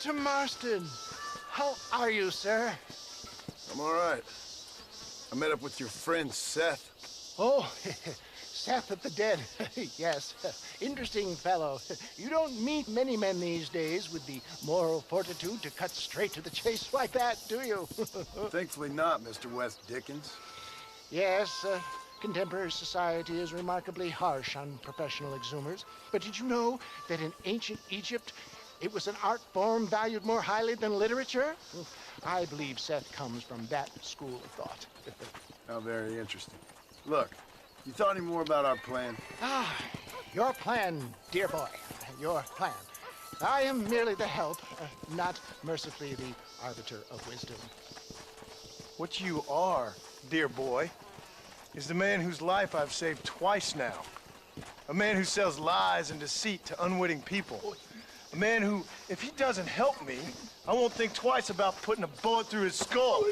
Mr. Marston. How are you, sir? I'm all right. I met up with your friend, Seth. Oh, Seth of the Dead. Yes, interesting fellow. You don't meet many men these days with the moral fortitude to cut straight to the chase like that, do you? Thankfully not, Mr. West Dickens. Yes, contemporary society is remarkably harsh on professional exhumers. But did you know that in ancient Egypt, it was an art form valued more highly than literature? I believe Seth comes from that school of thought. How very interesting. Look, you thought any more about our plan? Your plan, dear boy. Your plan. I am merely the help, not mercifully the arbiter of wisdom. What you are, dear boy, is the man whose life I've saved twice now. A man who sells lies and deceit to unwitting people. A man who, if he doesn't help me, I won't think twice about putting a bullet through his skull,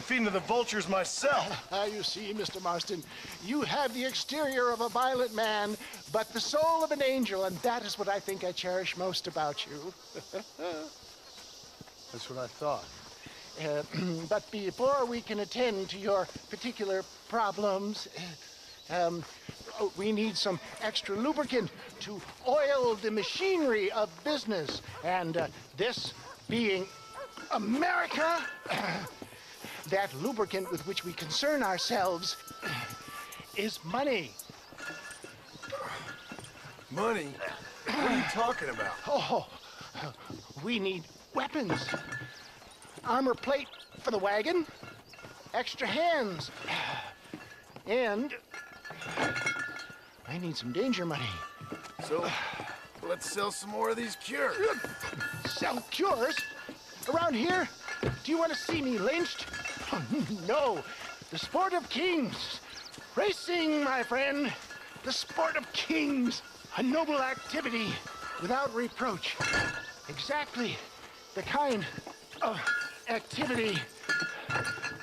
feeding to the vultures myself. You see, Mr. Marston, you have the exterior of a violent man, but the soul of an angel, and that is what I think I cherish most about you. That's what I thought. But before we can attend to your particular problems, we need some extra lubricant to oil the machinery of business. And this being America, that lubricant with which we concern ourselves is money. Money? What are you talking about? Oh, we need weapons. Armor plate for the wagon, extra hands, and I need some danger money. So, let's sell some more of these cures. Sell cures? Around here? Do you want to see me lynched? Oh, no, the sport of kings. Racing, my friend, the sport of kings. A noble activity without reproach. Exactly the kind of activity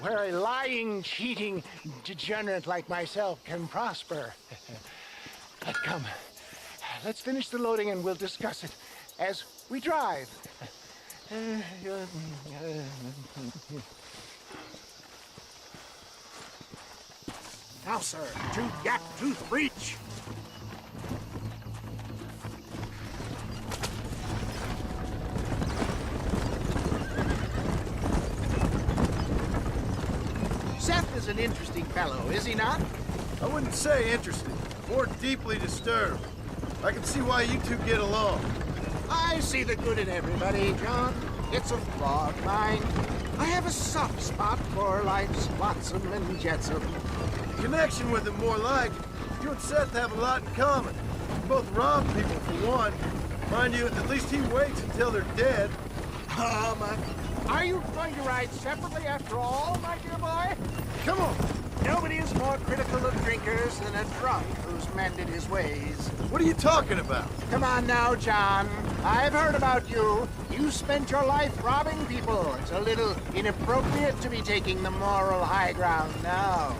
where a lying, cheating degenerate like myself can prosper. But come, let's finish the loading and we'll discuss it as we drive. Now, sir, truth yak, truth breach. Seth is an interesting fellow, is he not? I wouldn't say interesting, more deeply disturbed. I can see why you two get along. I see the good in everybody, John. It's a flaw of mine. I have a soft spot for life's flotsam and jetsam. Connection with him more like. You and Seth have a lot in common. You both rob people for one. Mind you, at least he waits until they're dead. Are you going to ride separately after all, my dear boy? Come on. Nobody is more critical of drinkers than a drunk who's mended his ways. What are you talking about? Come on now, John. I've heard about you. You spent your life robbing people. It's a little inappropriate to be taking the moral high ground now.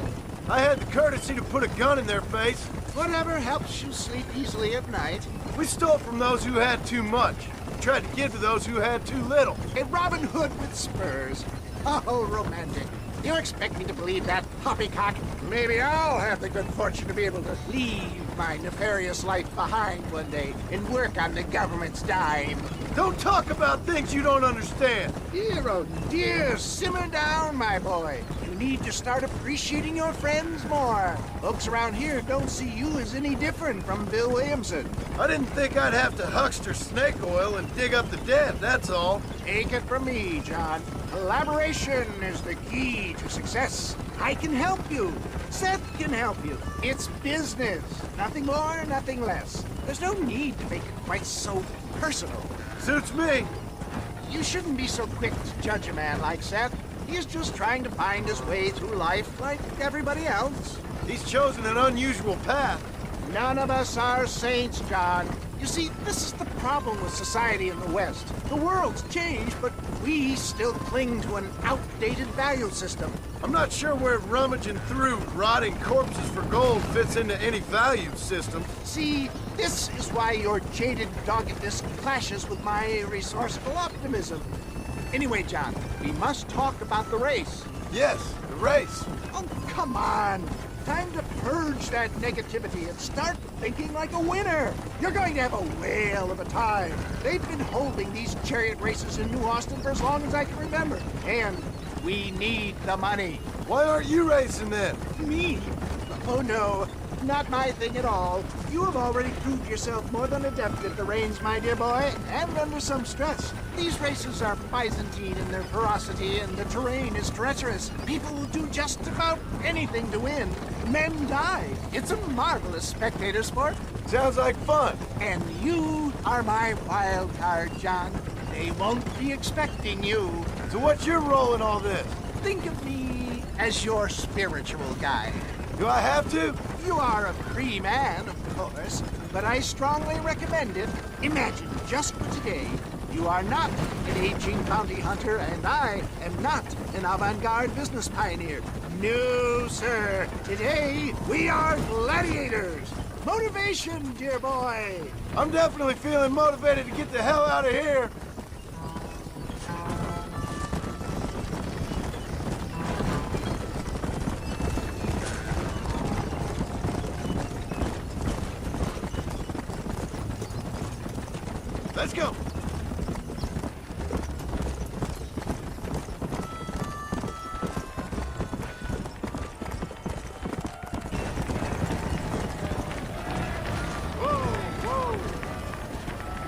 I had the courtesy to put a gun in their face. Whatever helps you sleep easily at night. We stole from those who had too much. Tried to give to those who had too little. A Robin Hood with spurs. Oh, romantic. You expect me to believe that poppycock? Maybe I'll have the good fortune to be able to leave my nefarious life behind one day and work on the government's dime. Don't talk about things you don't understand. Dear, oh dear, simmer down, my boy. You need to start appreciating your friends more. Folks around here don't see you as any different from Bill Williamson. I didn't think I'd have to huckster snake oil and dig up the dead, that's all. Take it from me, John. Collaboration is the key to success. I can help you. Seth can help you. It's business. Nothing more, nothing less. There's no need to make it quite so personal. Suits me. You shouldn't be so quick to judge a man like Seth. He's just trying to find his way through life like everybody else. He's chosen an unusual path. None of us are saints, John. You see, this is the problem with society in the West. The world's changed, but we still cling to an outdated value system. I'm not sure where rummaging through rotting corpses for gold fits into any value system. See, this is why your jaded doggedness clashes with my resourceful optimism. Anyway, John, we must talk about the race. Yes, the race. Oh, come on. Time to purge that negativity and start thinking like a winner. You're going to have a whale of a time. They've been holding these chariot races in New Austin for as long as I can remember. And we need the money. Why aren't you racing then? Me? Oh, no. Not my thing at all. You have already proved yourself more than adept at the reins, my dear boy, and under some stress. These races are Byzantine in their ferocity, and the terrain is treacherous. People will do just about anything to win. Men die. It's a marvelous spectator sport. Sounds like fun. And you are my wild card, John. They won't be expecting you. So what's your role in all this? Think of me as your spiritual guide. Do I have to? You are a free man, of course, but I strongly recommend it. Imagine, just for today, you are not an aging bounty hunter, and I am not an avant-garde business pioneer. No, sir. Today, we are gladiators. Motivation, dear boy. I'm definitely feeling motivated to get the hell out of here. Let's go.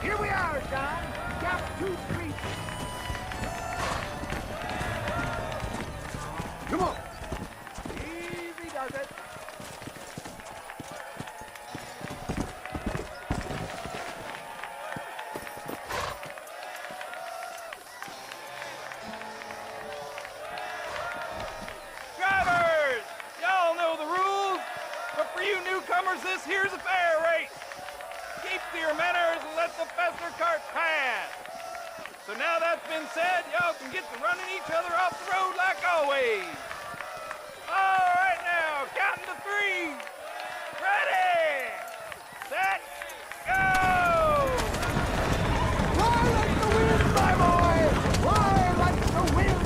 Here we are, John. Gap 2-3. Come on. Easy does it. Drivers! Y'all know the rules, but for you newcomers, this here's a fair race. Keep to your manners and let the fester cart pass. So now that's been said, y'all can get to running each other off the road like always. All right now, counting to 3. Ready, set, go! Fly like the wind, my boy! Fly like the wind!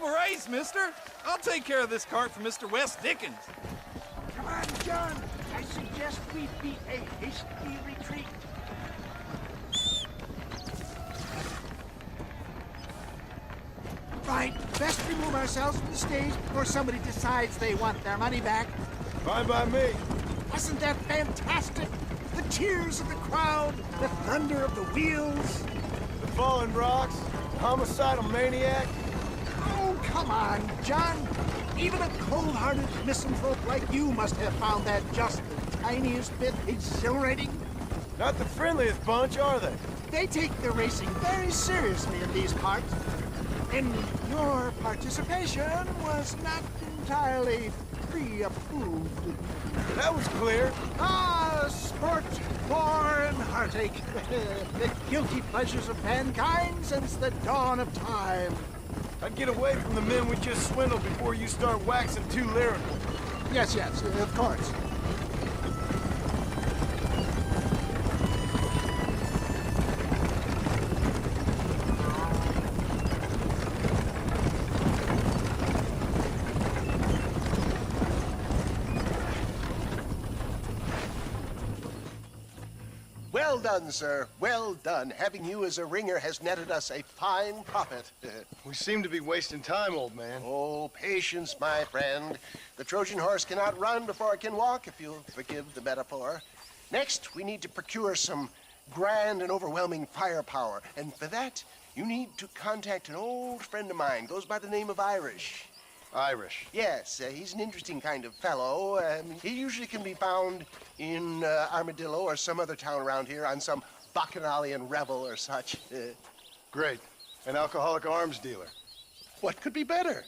of a race, mister. I'll take care of this cart for Mr. Wes Dickens. Come on, John. I suggest we beat a hasty retreat. Right, best remove ourselves from the stage before somebody decides they want their money back. Fine by me. Wasn't that fantastic? The cheers of the crowd, the thunder of the wheels. The fallen rocks, the homicidal maniac. Oh, come on, John. Even a cold-hearted misanthrope like you must have found that just the tiniest bit exhilarating. Not the friendliest bunch, are they? They take their racing very seriously in these parts. And your participation was not entirely pre-approved. That was clear. Ah, sport, war, and heartache. The guilty pleasures of mankind since the dawn of time. I'd get away from the men we just swindled before you start waxing too lyrical. Yes, of course. Well done, sir. Well done. Having you as a ringer has netted us a fine profit. We seem to be wasting time, old man. Oh, patience, my friend. The Trojan horse cannot run before it can walk, if you'll forgive the metaphor. Next, we need to procure some grand and overwhelming firepower. And for that, you need to contact an old friend of mine. Goes by the name of Irish. Irish. Yes, he's an interesting kind of fellow. He usually can be found in Armadillo or some other town around here on some bacchanalian revel or such. Great. An alcoholic arms dealer. What could be better?